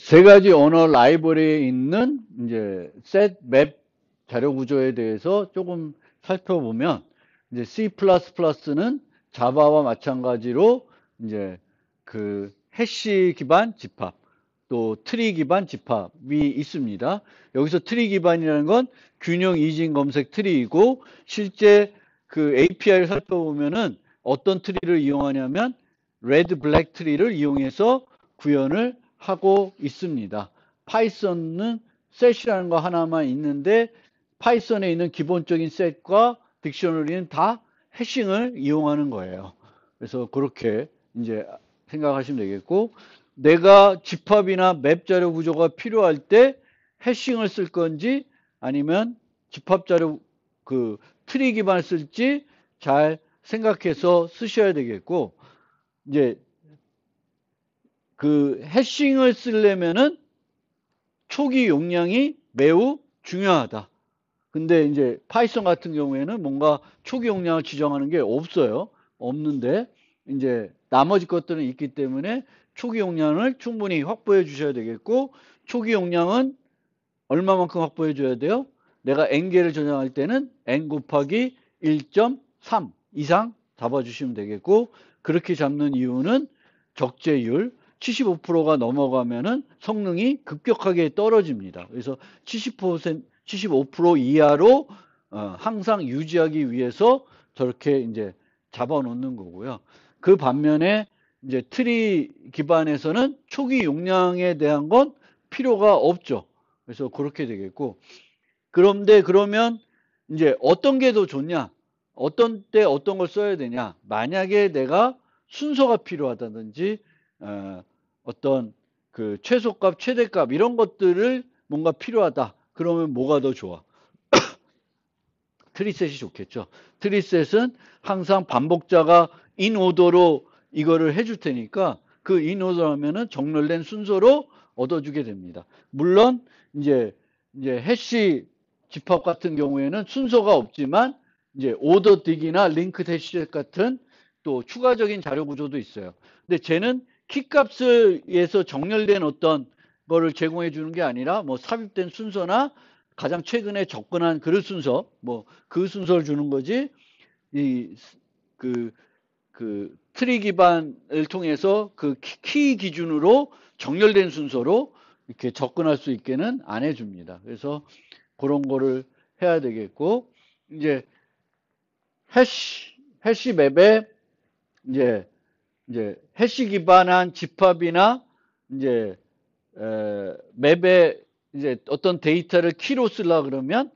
세 가지 언어 라이브러리에 있는 이제 셋 맵 자료 구조에 대해서 조금 살펴보면 이제 C++는 자바와 마찬가지로 이제 그 해시 기반 집합 또 트리 기반 집합이 있습니다. 여기서 트리 기반이라는 건 균형 이진 검색 트리이고 실제 그 API를 살펴보면은 어떤 트리를 이용하냐면 레드 블랙 트리를 이용해서 구현을 하고 있습니다. 파이썬은 셋이라는 거 하나만 있는데 파이썬에 있는 기본적인 셋과 딕셔너리는 다 해싱을 이용하는 거예요. 그래서 그렇게 이제 생각하시면 되겠고 내가 집합이나 맵 자료 구조가 필요할 때 해싱을 쓸 건지 아니면 집합 자료 그 트리 기반을 쓸지 잘 생각해서 쓰셔야 되겠고 이제 그 해싱을 쓰려면은 초기 용량이 매우 중요하다. 근데 이제 파이썬 같은 경우에는 뭔가 초기 용량을 지정하는 게 없어요. 없는데 이제 나머지 것들은 있기 때문에 초기 용량을 충분히 확보해 주셔야 되겠고 초기 용량은 얼마만큼 확보해 줘야 돼요? 내가 n개를 저장할 때는 n 곱하기 1.3 이상 잡아주시면 되겠고 그렇게 잡는 이유는 적재율 75%가 넘어가면은 성능이 급격하게 떨어집니다. 그래서 75% 이하로 항상 유지하기 위해서 저렇게 이제 잡아 놓는 거고요. 그 반면에 이제 트리 기반에서는 초기 용량에 대한 건 필요가 없죠. 그래서 그렇게 되겠고 그런데 그러면 이제 어떤 게 더 좋냐? 어떤 때 어떤 걸 써야 되냐? 만약에 내가 순서가 필요하다든지 어떤 그 최소값, 최대값 이런 것들을 뭔가 필요하다. 그러면 뭐가 더 좋아? 트리셋이 좋겠죠. 트리셋은 항상 반복자가 인오더로 이거를 해줄 테니까 그 인오더 하면은 정렬된 순서로 얻어주게 됩니다. 물론 이제 해시 집합 같은 경우에는 순서가 없지만 이제 오더 딕이나 링크 해시 같은 또 추가적인 자료 구조도 있어요. 근데 쟤는 키값에서 정렬된 어떤 거를 제공해 주는 게 아니라 뭐 삽입된 순서나 가장 최근에 접근한 그릇 순서, 뭐 그 순서를 주는 거지. 그 트리 기반을 통해서 그 키 기준으로 정렬된 순서로 이렇게 접근할 수 있게는 안 해줍니다. 그래서 그런 거를 해야 되겠고 이제 해시 맵에 이제 해시 기반한 집합이나 이제 맵에 이제 어떤 데이터를 키로 쓰려 그러면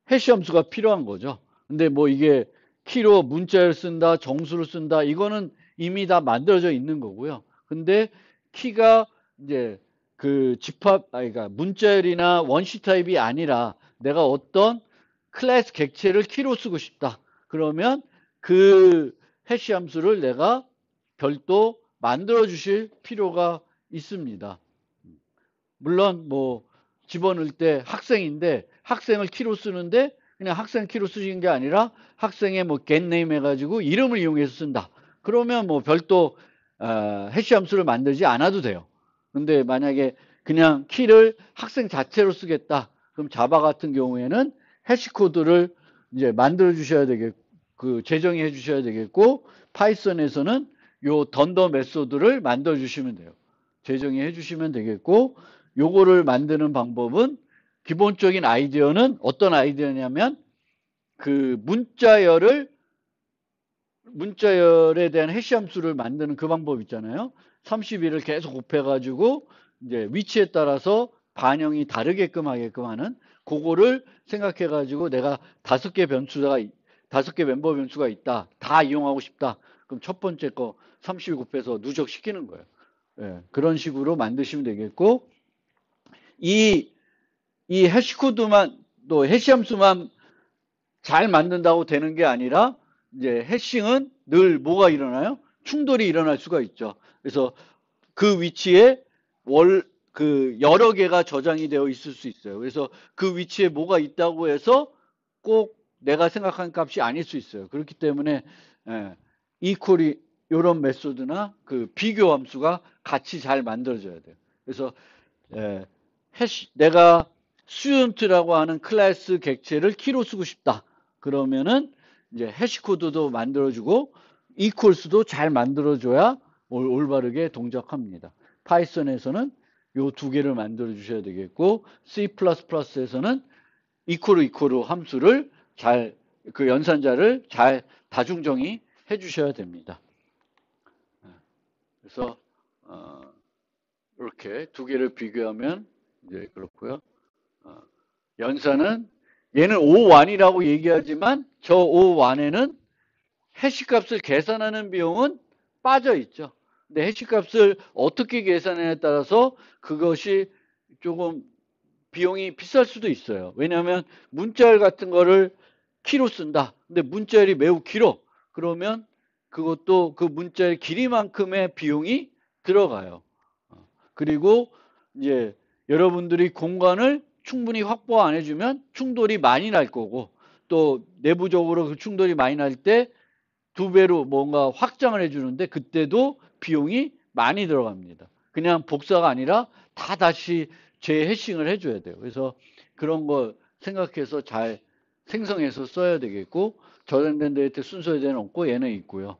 해시 함수가 필요한 거죠. 근데 뭐 이게 키로 문자를 쓴다, 정수를 쓴다, 이거는 이미 다 만들어져 있는 거고요. 근데 키가 이제 그 집합, 그러니까 문자열이나 원시 타입이 아니라 내가 어떤 클래스 객체를 키로 쓰고 싶다. 그러면 그 해시 함수를 내가 별도 만들어 주실 필요가 있습니다. 물론 뭐 집어넣을 때 학생인데 학생을 키로 쓰는데 그냥 학생 키로 쓰시는 게 아니라 학생의 뭐 getName 해가지고 이름을 이용해서 쓴다. 그러면 뭐 별도 해시 함수를 만들지 않아도 돼요. 근데 만약에 그냥 키를 학생 자체로 쓰겠다. 그럼 자바 같은 경우에는 해시 코드를 이제 만들어 주셔야 되겠고 그 재정해 주셔야 되겠고 파이썬에서는 요 던더 메소드를 만들어 주시면 돼요. 재정해 주시면 되겠고 요거를 만드는 방법은 기본적인 아이디어는 어떤 아이디어냐면 그 문자열에 대한 해시 함수를 만드는 그 방법 있잖아요. 32를 계속 곱해가지고 이제 위치에 따라서 반영이 다르게끔 하게끔 하는 그거를 생각해가지고 내가 5개 변수가 5개 멤버 변수가 있다. 다 이용하고 싶다. 그럼 첫 번째 거 32 곱해서 누적시키는 거예요. 예, 그런 식으로 만드시면 되겠고 이 해시코드만 또 해시함수만 잘 만든다고 되는 게 아니라 이제 해싱은 늘 뭐가 일어나요? 충돌이 일어날 수가 있죠. 그래서 그 위치에 그 여러 개가 저장이 되어 있을 수 있어요. 그래서 그 위치에 뭐가 있다고 해서 꼭 내가 생각한 값이 아닐 수 있어요. 그렇기 때문에 이퀄이 이런 메소드나 그 비교 함수가 같이 잘 만들어져야 돼요. 그래서 내가 student라고 하는 클래스 객체를 키로 쓰고 싶다. 그러면은 이제 해시 코드도 만들어주고 equals도 잘 만들어줘야 올바르게 동작합니다. 파이썬에서는 요 두 개를 만들어 주셔야 되겠고 C++에서는 equal 함수를 잘 그 연산자를 잘 다중정의 해 주셔야 됩니다. 그래서 이렇게 두 개를 비교하면 이제 그렇고요. 연산은 얘는 O1이라고 얘기하지만 저 O1에는 해시값을 계산하는 비용은 빠져 있죠. 근데 해시값을 어떻게 계산하냐에 따라서 그것이 조금 비용이 비쌀 수도 있어요. 왜냐하면 문자열 같은 거를 키로 쓴다. 근데 문자열이 매우 길어. 그러면 그것도 그 문자열 길이만큼의 비용이 들어가요. 그리고 이제 여러분들이 공간을 충분히 확보 안 해주면 충돌이 많이 날 거고 또 내부적으로 그 충돌이 많이 날 때 두 배로 뭔가 확장을 해주는데 그때도 비용이 많이 들어갑니다. 그냥 복사가 아니라 다 다시 재해싱을 해줘야 돼요. 그래서 그런 거 생각해서 잘 생성해서 써야 되겠고 저장된 데이터 순서 예제는 없고 얘는 있고요.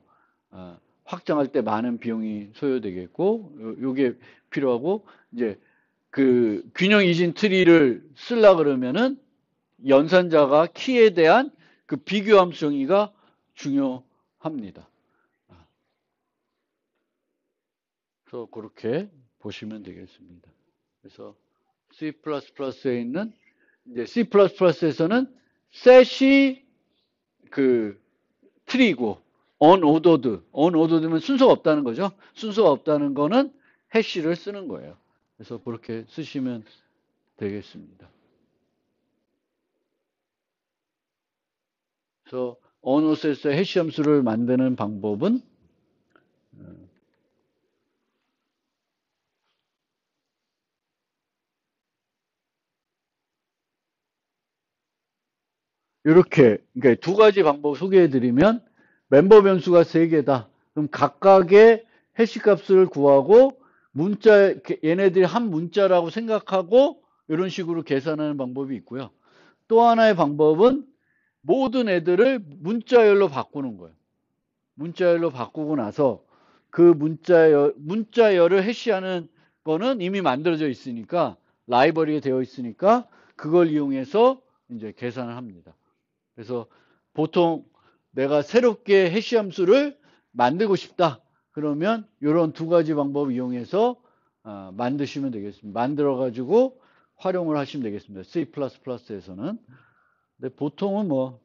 확장할 때 많은 비용이 소요되겠고 요게 필요하고 이제 그 균형 이진 트리를 쓰려 그러면은 연산자가 키에 대한 그 비교함수 정의가 중요합니다. 그래서 그렇게 보시면 되겠습니다. 그래서 C++에 있는 이제 C++에서는 set이 그 트리고 unordered면 순서가 없다는 거죠. 순서가 없다는 거는 해시를 쓰는 거예요. 그래서 그렇게 쓰시면 되겠습니다. 그래서 언어셋에서 해시 함수를 만드는 방법은 이렇게 그러니까 두 가지 방법 소개해드리면 멤버 변수가 세 개다. 그럼 각각의 해시 값을 구하고 문자 얘네들이 한 문자라고 생각하고 이런 식으로 계산하는 방법이 있고요. 또 하나의 방법은 모든 애들을 문자열로 바꾸는 거예요. 문자열로 바꾸고 나서 그 문자열을 해시하는 거는 이미 만들어져 있으니까 라이브러리에 되어 있으니까 그걸 이용해서 이제 계산을 합니다. 그래서 보통 내가 새롭게 해시 함수를 만들고 싶다. 그러면 이런 두 가지 방법을 이용해서 만드시면 되겠습니다. 만들어 가지고 활용을 하시면 되겠습니다. C++에서는. 근데 보통은 뭐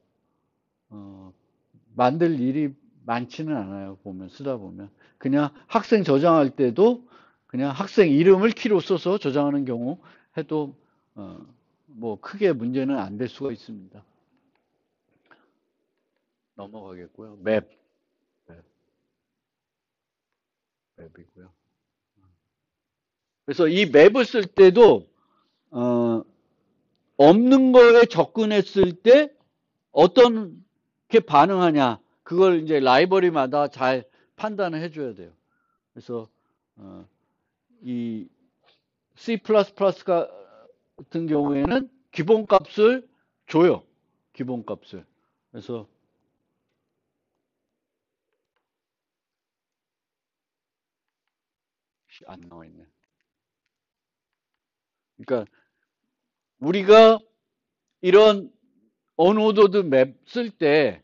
만들 일이 많지는 않아요. 쓰다 보면 그냥 학생 저장할 때도 그냥 학생 이름을 키로 써서 저장하는 경우 해도 뭐 크게 문제는 안 될 수가 있습니다. 넘어가겠고요. 맵이고요. 그래서 이 맵을 쓸 때도 없는 거에 접근했을 때 어떤 게 반응하냐 그걸 이제 라이브러리마다 잘 판단을 해줘야 돼요. 그래서 이 C++ 같은 경우에는 기본값을 줘요. 기본값을. 그래서 안 나와 있네. 그러니까 우리가 이런 언오더드 맵 쓸 때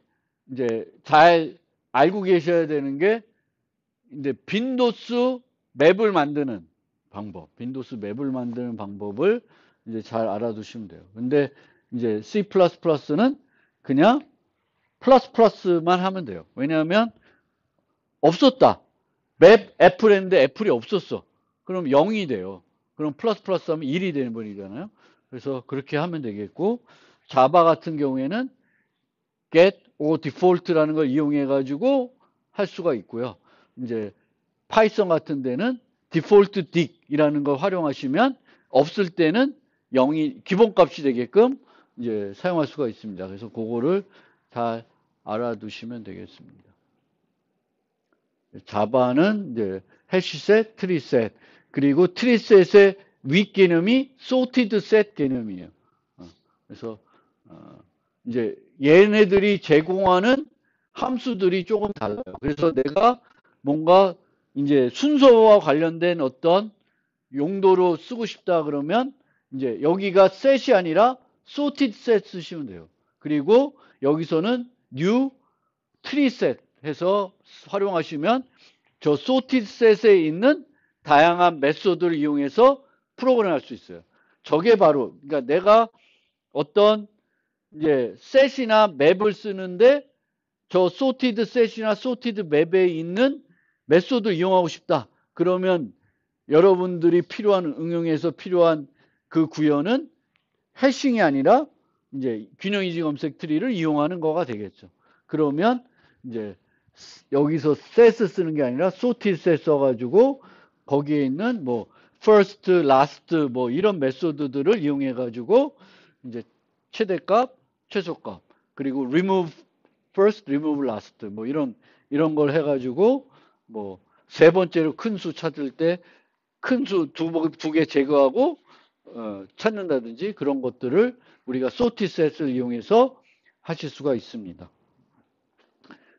이제 잘 알고 계셔야 되는 게 이제 빈도수 맵을 만드는 방법, 빈도수 맵을 만드는 방법을 이제 잘 알아두시면 돼요. 근데 이제 C++는 그냥 플러스만 하면 돼요. 왜냐하면 없었다. 맵 애플 했는데 애플이 없었어. 그럼 0이 돼요. 그럼 플러스 하면 1이 되는 버리잖아요. 그래서 그렇게 하면 되겠고 자바 같은 경우에는 get or default라는 걸 이용해 가지고 할 수가 있고요. 이제 파이썬 같은 데는 default dick이라는 걸 활용하시면 없을 때는 0이 기본값이 되게끔 이제 사용할 수가 있습니다. 그래서 그거를 잘 알아두시면 되겠습니다. 자바는 이제 해시셋, 트리셋 그리고 트리셋의 윗개념이 sorted set 개념이에요. 그래서 이제 얘네들이 제공하는 함수들이 조금 달라요. 그래서 내가 뭔가 이제 순서와 관련된 어떤 용도로 쓰고 싶다 그러면 이제 여기가 set이 아니라 sorted set 쓰시면 돼요. 그리고 여기서는 new tree set 해서 활용하시면 저 sorted set에 있는 다양한 메소드를 이용해서 프로그램 할 수 있어요. 저게 바로 그러니까 내가 어떤 이제 set이나 맵을 쓰는데 저 sorted set이나 sorted 맵에 있는 메소드를 이용하고 싶다. 그러면 여러분들이 필요한 응용에서 필요한 그 구현은 해싱이 아니라 이제 균형이지 검색 트리를 이용하는 거가 되겠죠. 그러면 이제 여기서 set 쓰는 게 아니라 sorted set 써가지고 거기에 있는 뭐 first, last 뭐 이런 메소드들을 이용해 가지고 이제 최대값, 최소값 그리고 remove first, remove last 뭐 이런 걸 해가지고 뭐 세 번째로 큰 수 찾을 때 큰 수 두 개 제거하고 찾는다든지 그런 것들을 우리가 sorted set을 이용해서 하실 수가 있습니다.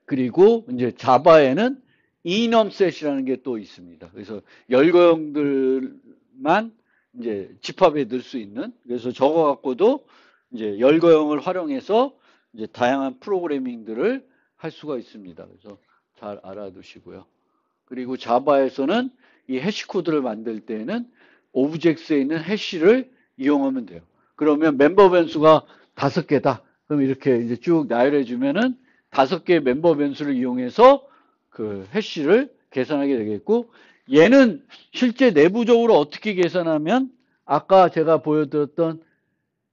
그리고 이제 자바에는 enum set이라는 게 또 있습니다. 그래서 열거형들만 이제 집합에 넣을 수 있는 그래서 저거 갖고도 이제 열거형을 활용해서 이제 다양한 프로그래밍들을 할 수가 있습니다. 그래서 잘 알아두시고요. 그리고 자바에서는 이 해시 코드를 만들 때에는 오브젝트에 있는 해시를 이용하면 돼요. 그러면 멤버 변수가 5개다. 그럼 이렇게 이제 쭉 나열해 주면은 5개의 멤버 변수를 이용해서 그 해시를 계산하게 되겠고 얘는 실제 내부적으로 어떻게 계산하면 아까 제가 보여드렸던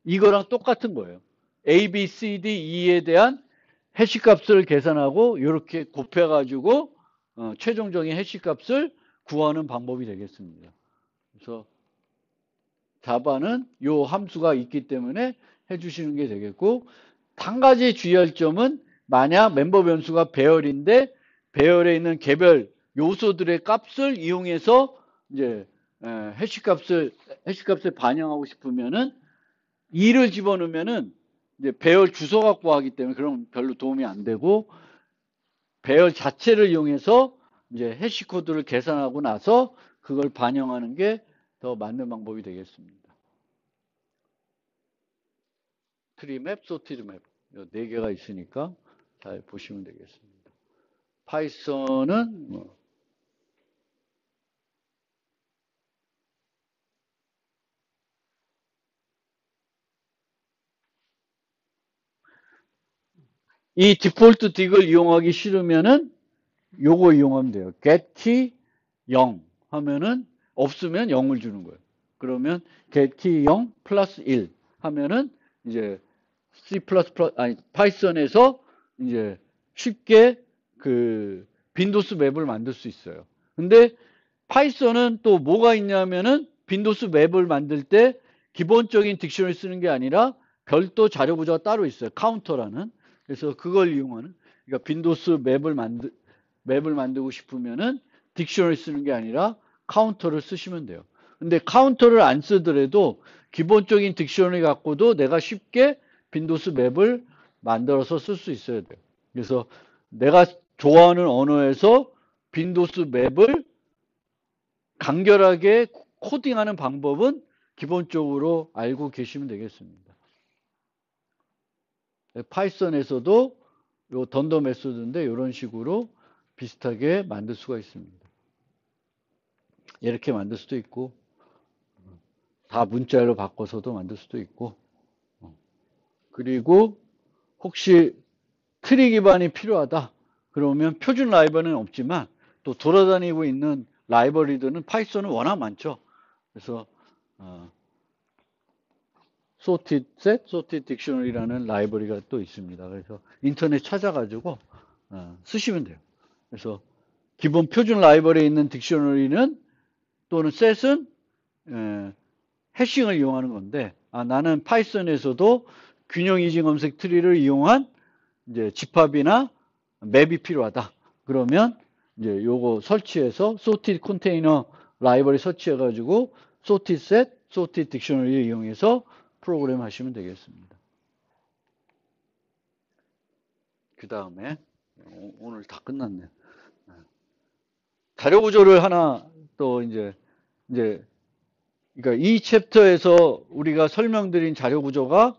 이거랑 똑같은 거예요. A, B, C, D, E에 대한 해시 값을 계산하고 이렇게 곱해가지고 최종적인 해시 값을 구하는 방법이 되겠습니다. 그래서 자바는 이 함수가 있기 때문에 해주시는 게 되겠고 한 가지 주의할 점은 만약 멤버 변수가 배열인데 배열에 있는 개별 요소들의 값을 이용해서 이제 해시 값을 반영하고 싶으면은 2를 집어넣으면은 이제 배열 주소 갖고 하기 때문에 그럼 별로 도움이 안 되고 배열 자체를 이용해서 이제 해시 코드를 계산하고 나서 그걸 반영하는 게 더 맞는 방법이 되겠습니다. 트리맵, 소티드맵 네 개가 있으니까 잘 보시면 되겠습니다. 파이썬은 이 디폴트 딕을 이용하기 싫으면은 요거 이용하면 돼요. getKey 0 하면은 없으면 0을 주는 거예요. 그러면 getKey 0 플러스 1 하면은 이제 파이썬에서 이제 쉽게 그 빈도수 맵을 만들 수 있어요. 근데 파이썬은 또 뭐가 있냐면은 빈도수 맵을 만들 때 기본적인 딕셔너리 쓰는 게 아니라 별도 자료 구조가 따로 있어요. 카운터라는. 그래서 그걸 이용하는. 그러니까 빈도수 맵을 만들고 싶으면은 딕셔너리 쓰는 게 아니라 카운터를 쓰시면 돼요. 근데 카운터를 안 쓰더라도 기본적인 딕셔너리 갖고도 내가 쉽게 빈도수 맵을 만들어서 쓸 수 있어야 돼요. 그래서 내가 좋아하는 언어에서 빈도수 맵을 간결하게 코딩하는 방법은 기본적으로 알고 계시면 되겠습니다. 파이썬에서도 요 던더 메소드인데 이런 식으로 비슷하게 만들 수가 있습니다. 이렇게 만들 수도 있고 다 문자열로 바꿔서도 만들 수도 있고 그리고 혹시 트리 기반이 필요하다 그러면 표준 라이브러리는 없지만 또 돌아다니고 있는 라이브러리들은 파이썬은 워낙 많죠. 그래서 sorted set, sorted dictionary라는 라이브러리가 또 있습니다. 그래서 인터넷 찾아가지고 쓰시면 돼요. 그래서 기본 표준 라이브러리에 있는 딕셔너리는 또는 set은 해싱을 이용하는 건데 나는 파이썬에서도 균형 이지 검색 트리를 이용한 이제 집합이나 맵이 필요하다. 그러면 이제 요거 설치해서 sorted container 라이브러리 서치해가지고 sorted set, sorted dictionary를 이용해서 프로그램 하시면 되겠습니다. 그 다음에 오늘 다 끝났네. 자료 구조를 하나 또 이제 그러니까 이 챕터에서 우리가 설명드린 자료 구조가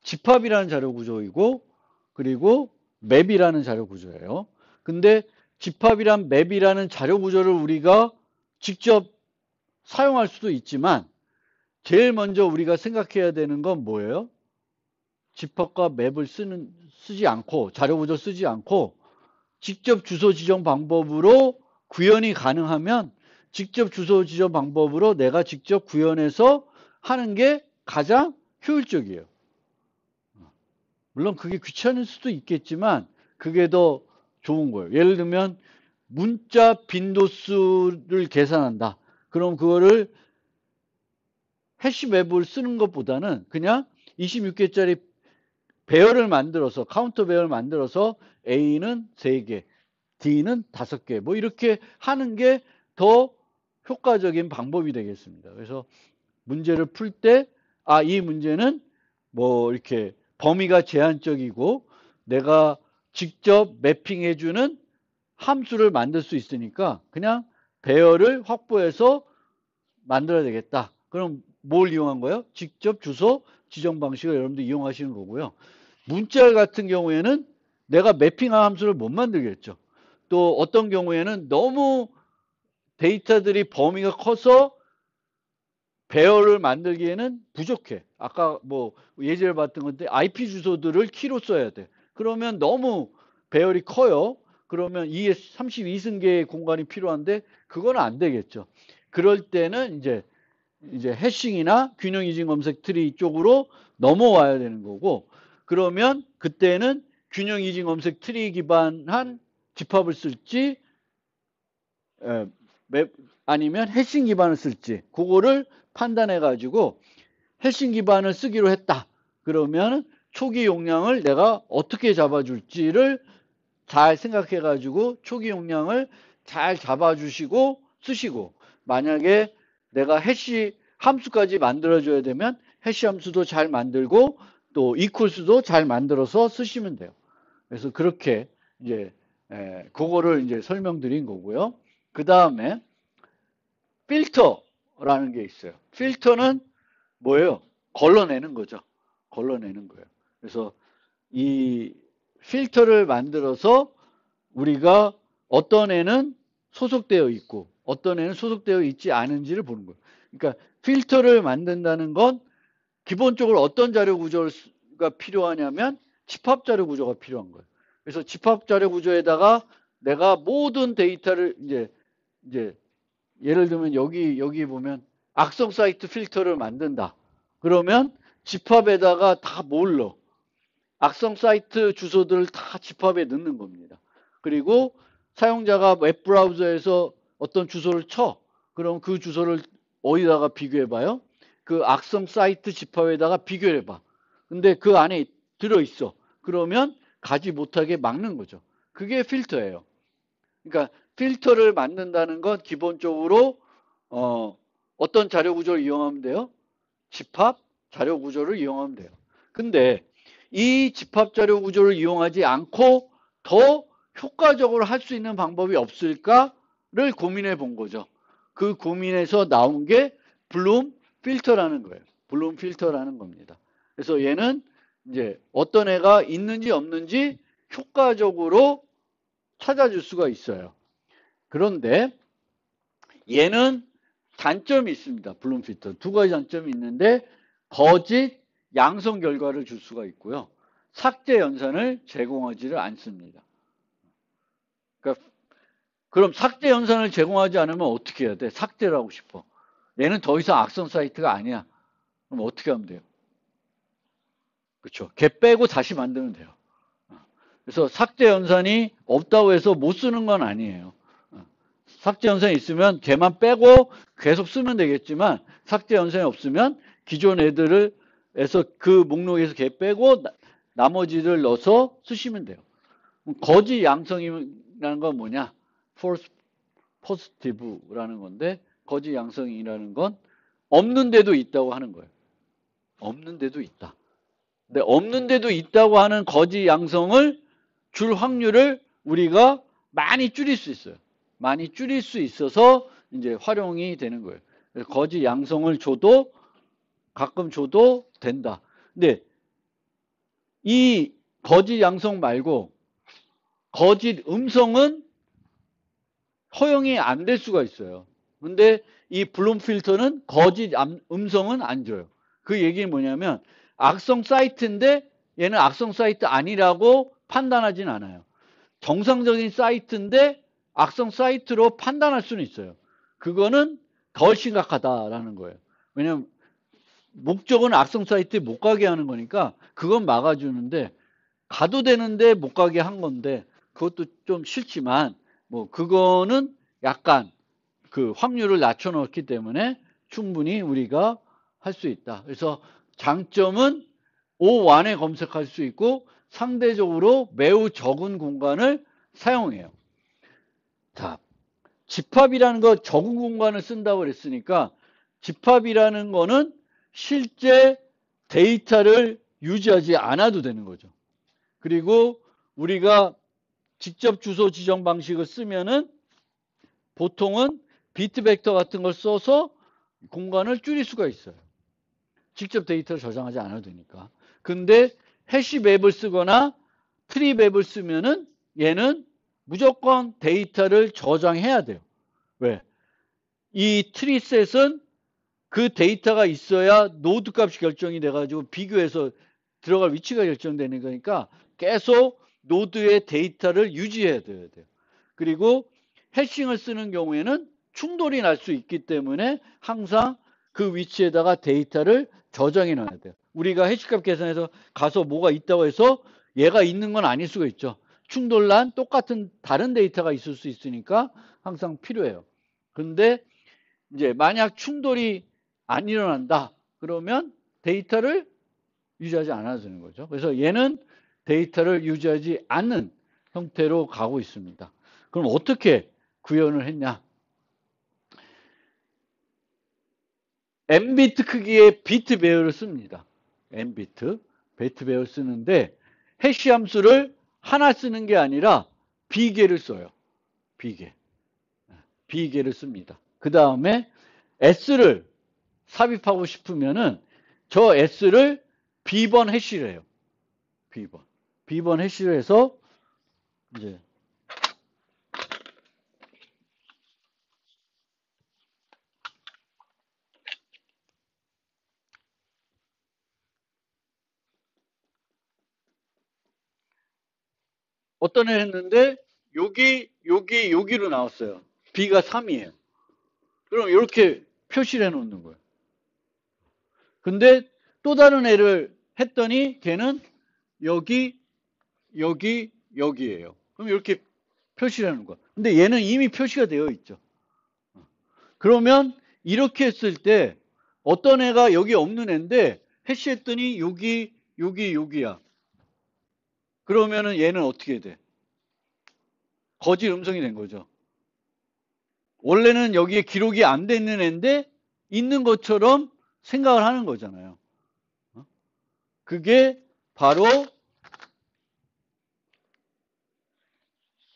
집합이라는 자료 구조이고 그리고 맵이라는 자료 구조예요. 근데 집합이란 맵이라는 자료 구조를 우리가 직접 사용할 수도 있지만 제일 먼저 우리가 생각해야 되는 건 뭐예요? 집합과 맵을 쓰지 않고 자료 구조 쓰지 않고 직접 주소 지정 방법으로 구현이 가능하면 직접 주소 지정 방법으로 내가 직접 구현해서 하는 게 가장 효율적이에요. 물론 그게 귀찮을 수도 있겠지만 그게 더 좋은 거예요. 예를 들면 문자 빈도수를 계산한다. 그럼 그거를 해시 맵을 쓰는 것보다는 그냥 26개짜리 배열을 만들어서 카운터 배열을 만들어서 A는 3개, D는 5개 뭐 이렇게 하는 게 더 효과적인 방법이 되겠습니다. 그래서 문제를 풀 때 이 문제는 뭐 이렇게 범위가 제한적이고 내가 직접 매핑해주는 함수를 만들 수 있으니까 그냥 배열을 확보해서 만들어야 되겠다. 그럼 뭘 이용한 거예요? 직접 주소 지정 방식을 여러분들 이용하시는 거고요. 문자 같은 경우에는 내가 매핑한 함수를 못 만들겠죠. 또 어떤 경우에는 너무 데이터들이 범위가 커서 배열을 만들기에는 부족해. 아까 뭐 예제를 봤던 건데 IP 주소들을 키로 써야 돼. 그러면 너무 배열이 커요. 그러면 32승계의 공간이 필요한데 그건 안 되겠죠. 그럴 때는 이제 해싱이나 균형 이진 검색 트리 쪽으로 넘어와야 되는 거고 그러면 그때는 균형 이진 검색 트리 기반한 집합을 쓸지 아니면 해싱 기반을 쓸지 그거를 판단해 가지고 해싱 기반을 쓰기로 했다. 그러면 초기 용량을 내가 어떻게 잡아줄지를 잘 생각해 가지고 초기 용량을 잘 잡아주시고 쓰시고 만약에 내가 해시 함수까지 만들어줘야 되면 해시 함수도 잘 만들고 또 이퀄스도 잘 만들어서 쓰시면 돼요. 그래서 그렇게 이제 그거를 이제 설명드린 거고요. 그 다음에 필터라는 게 있어요. 필터는 뭐예요? 걸러내는 거죠. 걸러내는 거예요. 그래서 이 필터를 만들어서 우리가 어떤 애는 소속되어 있고 어떤 애는 소속되어 있지 않은지를 보는 거예요. 그러니까 필터를 만든다는 건 기본적으로 어떤 자료 구조가 필요하냐면 집합 자료 구조가 필요한 거예요. 그래서 집합 자료 구조에다가 내가 모든 데이터를 이제 예를 들면 여기 보면 악성 사이트 필터를 만든다. 그러면 집합에다가 다 뭘 넣어? 악성 사이트 주소들을 다 집합에 넣는 겁니다. 그리고 사용자가 웹브라우저에서 어떤 주소를 쳐. 그럼 그 주소를 어디다가 비교해봐요? 그 악성 사이트 집합에다가 비교해봐. 근데 그 안에 들어있어. 그러면 가지 못하게 막는 거죠. 그게 필터예요. 그러니까 필터를 만든다는 건 기본적으로 어떤 자료 구조를 이용하면 돼요? 집합 자료 구조를 이용하면 돼요. 근데 이 집합 자료 구조를 이용하지 않고 더 효과적으로 할 수 있는 방법이 없을까를 고민해 본 거죠. 그 고민에서 나온 게 블룸 필터라는 거예요. 블룸 필터라는 겁니다. 그래서 얘는 이제 어떤 애가 있는지 없는지 효과적으로 찾아줄 수가 있어요. 그런데 얘는 단점이 있습니다. 블룸 필터. 두 가지 단점이 있는데 거짓 양성 결과를 줄 수가 있고요. 삭제 연산을 제공하지를 않습니다. 그러니까 그럼 삭제 연산을 제공하지 않으면 어떻게 해야 돼? 삭제를 하고 싶어. 얘는 더 이상 악성 사이트가 아니야. 그럼 어떻게 하면 돼요? 그렇죠. 걔 빼고 다시 만들면 돼요. 그래서 삭제 연산이 없다고 해서 못 쓰는 건 아니에요. 삭제 연산이 있으면 걔만 빼고 계속 쓰면 되겠지만 삭제 연산이 없으면 기존 애들을 해서 그 목록에서 걔 빼고 나머지를 넣어서 쓰시면 돼요. 거짓 양성이라는 건 뭐냐? false positive라는 건데 거짓 양성이라는 건 없는 데도 있다고 하는 거예요. 없는 데도 있다. 근데 없는 데도 있다고 하는 거짓 양성을 줄 확률을 우리가 많이 줄일 수 있어요. 많이 줄일 수 있어서 이제 활용이 되는 거예요. 거짓 양성을 줘도 가끔 줘도 된다. 근데 이 거짓 양성 말고 거짓 음성은 허용이 안 될 수가 있어요. 근데 이 블룸 필터는 거짓 음성은 안 줘요. 그 얘기는 뭐냐면 악성 사이트인데 얘는 악성 사이트 아니라고 판단하진 않아요. 정상적인 사이트인데 악성 사이트로 판단할 수는 있어요. 그거는 덜 심각하다라는 거예요. 왜냐면 목적은 악성 사이트에 못 가게 하는 거니까 그건 막아주는데 가도 되는데 못 가게 한 건데 그것도 좀 싫지만 뭐 그거는 약간 그 확률을 낮춰놓기 때문에 충분히 우리가 할 수 있다. 그래서 장점은 O1에 검색할 수 있고 상대적으로 매우 적은 공간을 사용해요. 자, 집합이라는 거 적은 공간을 쓴다고 그랬으니까 집합이라는 거는 실제 데이터를 유지하지 않아도 되는 거죠. 그리고 우리가 직접 주소 지정 방식을 쓰면은 보통은 비트 벡터 같은 걸 써서 공간을 줄일 수가 있어요. 직접 데이터를 저장하지 않아도 되니까. 근데 해시 맵을 쓰거나 트리 맵을 쓰면은 얘는 무조건 데이터를 저장해야 돼요. 왜? 이 트리셋은 그 데이터가 있어야 노드 값이 결정이 돼가지고 비교해서 들어갈 위치가 결정되는 거니까 계속 노드의 데이터를 유지해야 돼요. 그리고 해싱을 쓰는 경우에는 충돌이 날 수 있기 때문에 항상 그 위치에다가 데이터를 저장해 놔야 돼요. 우리가 해시값 계산해서 가서 뭐가 있다고 해서 얘가 있는 건 아닐 수가 있죠. 충돌난 똑같은 다른 데이터가 있을 수 있으니까 항상 필요해요. 근데 이제 만약 충돌이 안 일어난다 그러면 데이터를 유지하지 않아도 되는 거죠. 그래서 얘는 데이터를 유지하지 않는 형태로 가고 있습니다. 그럼 어떻게 구현을 했냐? n비트 크기의 비트 배열을 씁니다. n비트 배열을 쓰는데 해시 함수를 하나 쓰는 게 아니라 비개를 써요. 비개를 씁니다. 그 다음에 s를 삽입하고 싶으면은 저 s를 b번 해시를 해요. b번 해시를 해서 이제 어떤 애 했는데 여기로 나왔어요. b가 3이에요. 그럼 이렇게 표시를 해놓는 거예요. 근데 또 다른 애를 했더니 걔는 여기에요. 그럼 이렇게 표시를 하는 거야. 근데 얘는 이미 표시가 되어 있죠. 그러면 이렇게 했을 때 어떤 애가 여기 없는 애인데 해시했더니 여기야. 그러면은 얘는 어떻게 돼? 거짓 음성이 된 거죠. 원래는 여기에 기록이 안 돼 있는 애인데 있는 것처럼 생각을 하는 거잖아요. 그게 바로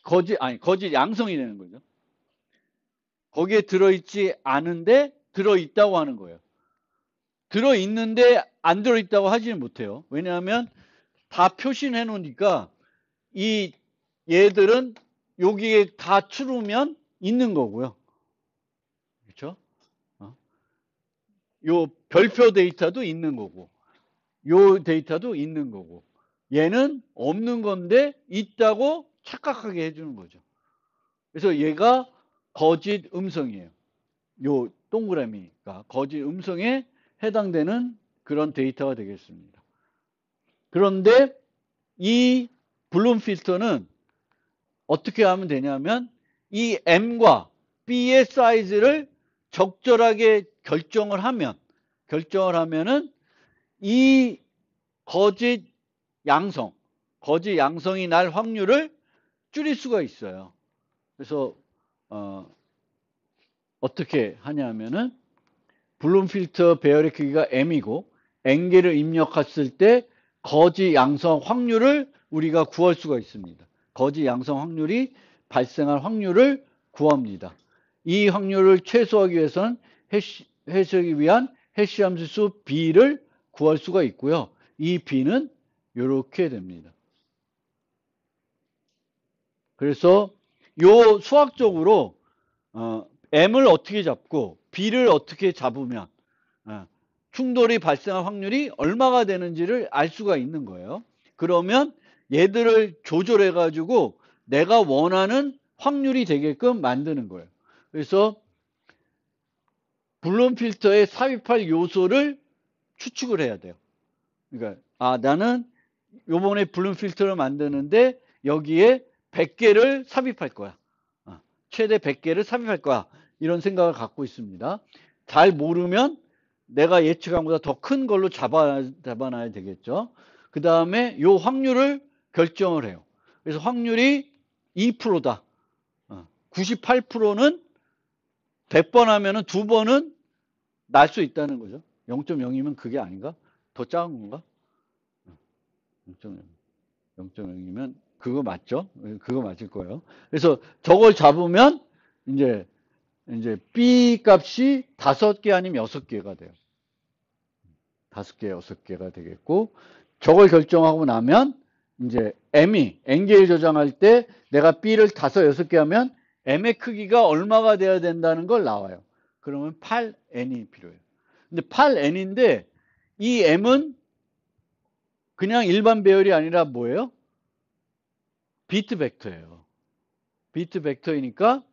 거짓 양성이 되는 거죠. 거기에 들어있지 않은데 들어있다고 하는 거예요. 들어있는데 안 들어있다고 하지는 못해요. 왜냐하면 다 표시해 놓으니까 이 얘들은 여기에 다 추르면 있는 거고요. 그렇죠? 요 별표 데이터도 있는 거고 요 데이터도 있는 거고 얘는 없는 건데 있다고 착각하게 해주는 거죠. 그래서 얘가 거짓 음성이에요. 요 동그라미가 거짓 음성에 해당되는 그런 데이터가 되겠습니다. 그런데 이 블룸 필터는 어떻게 하면 되냐면 이 M과 B의 사이즈를 적절하게 결정을 하면은 이 거짓 양성이 날 확률을 줄일 수가 있어요. 그래서 어떻게 하냐면은 블룸 필터 배열의 크기가 m이고 n개를 입력했을 때 거지 양성 확률을 우리가 구할 수가 있습니다. 거지 양성 확률이 발생할 확률을 구합니다. 이 확률을 최소화하기 위해서는 해석하기 위한 해시 함수 b를 구할 수가 있고요. 이 b는 이렇게 됩니다. 그래서 요 수학적으로 m을 어떻게 잡고 b를 어떻게 잡으면 충돌이 발생할 확률이 얼마가 되는지를 알 수가 있는 거예요. 그러면 얘들을 조절해 가지고 내가 원하는 확률이 되게끔 만드는 거예요. 그래서 블룸 필터에 삽입할 요소를 추측을 해야 돼요. 그러니까 나는 요번에 블룸 필터를 만드는데 여기에 100개를 삽입할 거야. 최대 100개를 삽입할 거야. 이런 생각을 갖고 있습니다. 잘 모르면 내가 예측한 것보다 더 큰 걸로 잡아놔야 되겠죠. 그 다음에 요 확률을 결정을 해요. 그래서 확률이 2%다. 98%는 100번 하면은 2번은 날 수 있다는 거죠. 0.0이면 그게 아닌가? 더 작은 건가? 0.0. 0.0이면 그거 맞죠? 그거 맞을 거예요. 그래서 저걸 잡으면 이제 B 값이 5개 아니면 6개가 돼요. 5개, 6개가 되겠고 저걸 결정하고 나면 이제 M이 N개를 저장할 때 내가 B를 5, 6개 하면 M의 크기가 얼마가 돼야 된다는 걸 나와요. 그러면 8N이 필요해요. 근데 8N인데 이 M은 그냥 일반 배열이 아니라 뭐예요? 비트 벡터예요. 비트 벡터이니까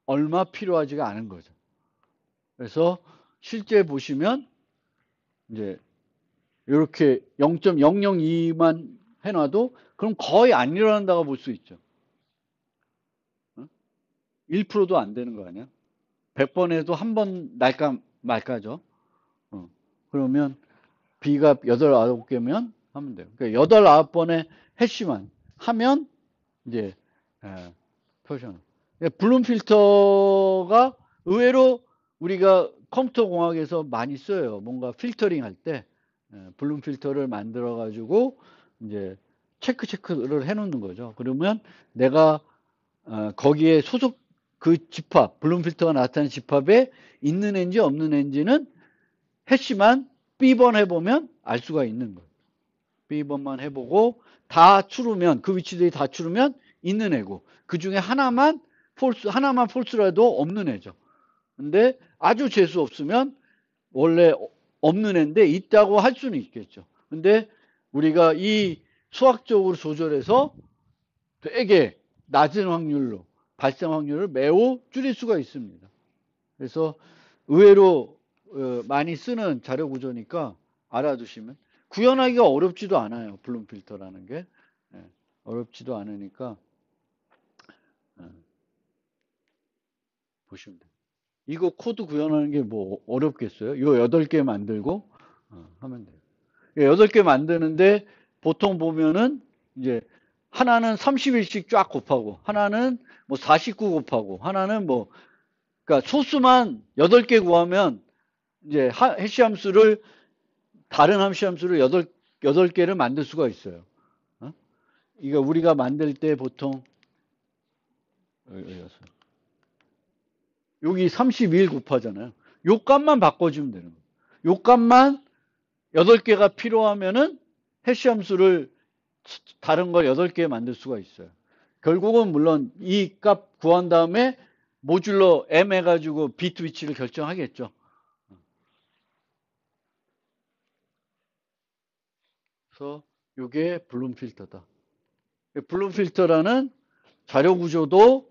얼마 필요하지가 않은 거죠. 그래서 실제 보시면 이제 이렇게 0.002만 해놔도 그럼 거의 안 일어난다고 볼 수 있죠. 1%도 안 되는 거 아니야? 100번 해도 한 번 날까 말까죠. 그러면 B가 8, 9개면 하면 돼요. 그러니까 8, 9번의 해시만 하면 이제 표시하는. 블룸 필터가 의외로 우리가 컴퓨터 공학에서 많이 써요. 뭔가 필터링 할 때 블룸 필터를 만들어 가지고 이제 체크를 해 놓는 거죠. 그러면 내가 거기에 소속 그 집합, 블룸 필터가 나타낸 집합에 있는 애인지 없는 애인지는 해시만 B번 해보면 알 수가 있는 거예요. B번만 해보고 다 추르면 그 위치들이 다 추르면 있는 애고 그 중에 하나만 폴스라도 없는 애죠. 근데 아주 재수 없으면 원래 없는 애인데 있다고 할 수는 있겠죠. 근데 우리가 이 수학적으로 조절해서 되게 낮은 확률로 발생 확률을 매우 줄일 수가 있습니다. 그래서 의외로 많이 쓰는 자료 구조니까 알아두시면 구현하기가 어렵지도 않아요. 블룸 필터라는 게 어렵지도 않으니까 보시면 돼요. 이거 코드 구현하는 게 뭐 어렵겠어요? 요 8개 만들고 하면 돼요. 8개 만드는데 보통 보면은 이제 하나는 30일씩 쫙 곱하고 하나는 뭐 49 곱하고 하나는 뭐 그러니까 소수만 8개 구하면 이제 해시 함수를 다른 해시 함수를 8개를 만들 수가 있어요. 이거 우리가 만들 때 보통 여기 31 곱하잖아요. 요 값만 바꿔주면 되는 거예요. 요 값만 8개가 필요하면은 해시 함수를 다른 걸 8개 만들 수가 있어요. 결국은 물론 이 값 구한 다음에 모듈러 m 해가지고 비트 위치를 결정하겠죠. 그래서 이게 블룸 필터다. 블룸 필터라는 자료 구조도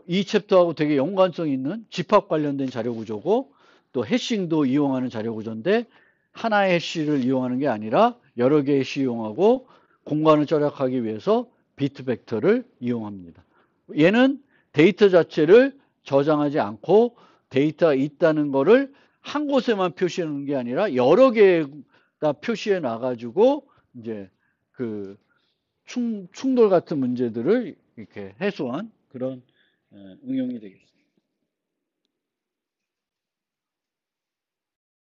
이 챕터하고 되게 연관성 있는 집합 관련된 자료 구조고 또 해싱도 이용하는 자료 구조인데 하나의 해시를 이용하는 게 아니라 여러 개의 해시 이용하고 공간을 절약하기 위해서 비트 벡터를 이용합니다. 얘는 데이터 자체를 저장하지 않고 데이터가 있다는 거를 한 곳에만 표시해 놓는 게 아니라 여러 개에다 표시해 놔가지고 이제 그 충돌 같은 문제들을 이렇게 해소한 그런 응용이 되겠습니다.